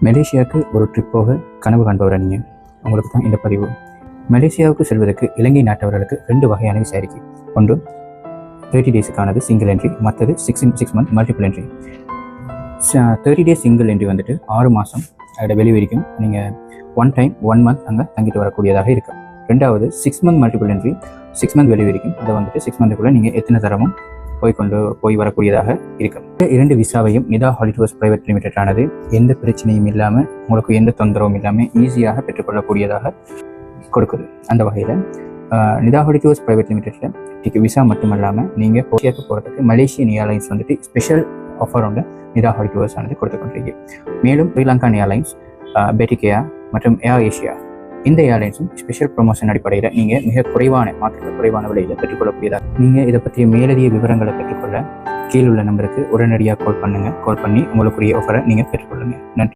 மலேசியாவுக்கு ஒரு ட்ரிப் போக கனவு காண்பவரா நீங்கள்? உங்களுக்கு தான் இந்த பதிவு. மலேசியாவுக்கு செல்வதற்கு இலங்கை நாட்டவர்களுக்கு 2 வகையான விசா இருக்கு. ஒன்று 30 டேஸுக்கானது சிங்கிள் என்ட்ரி, மற்றது 6 month multiple entry. 30 days single entry வந்துட்டு 6 மாதம் அதோட வெளி வரைக்கும் நீங்கள் 1 மந்த் அங்கே தங்கிட்டு வரக்கூடியதாக இருக்கும். ரெண்டாவது 6 மந்த் மல்டிபிள் என்ட்ரி, 6 மந்த் வெளி வரைக்கும். அதை வந்துட்டு 6 மந்த்துக்குள்ளே நீங்கள் எத்தனை தரமும் போய் வரக்கூடியதாக இருக்கும். 2 விசாவையும் நிதா ஹாலிடேஸ் பிரைவேட் லிமிடெட் ஆனது எந்த பிரச்சனையும் இல்லாமல், உங்களுக்கு எந்த தொந்தரவும் இல்லாமல் ஈஸியாக பெற்றுக்கொள்ளக்கூடியதாக கொடுக்குது. அந்த வகையில் நிதா ஹாலிடேஸ் பிரைவேட் லிமிடெட்டில் விசா மட்டும் இல்லாமல் நீங்கள் மலேசியாவுக்கு போகிறதுக்கு மலேசியன் ஏர்லைன்ஸ் வந்துட்டு ஸ்பெஷல் ஆஃபர் ஒன்று நிதா ஹாலிடேஸ் ஆனது கொடுத்துக்கொண்டிருக்கு. மேலும் ஸ்ரீலங்கன் ஏர்லைன்ஸ், பெட்டிகேயா மற்றும் ஏர் ஏஷியா, இந்த ஏர்லைன்ஸும் ஸ்பெஷல் ப்ரொமோஷன் அடிப்படையில் நீங்கள் மிக மார்க்கெட்டில் குறைவான விலையில் பெற்றுக்கொள்ளக்கூடியதாக. நீங்கள் இதை பற்றிய மேலதிக விவரங்களை பெற்றுக்கொள்ள கீழுள்ள நம்பருக்கு உடனடியாக கால் பண்ணி உங்களுக்குரிய ஆஃபரை நீங்கள் பெற்றுக்கொள்ளுங்கள். நன்றி.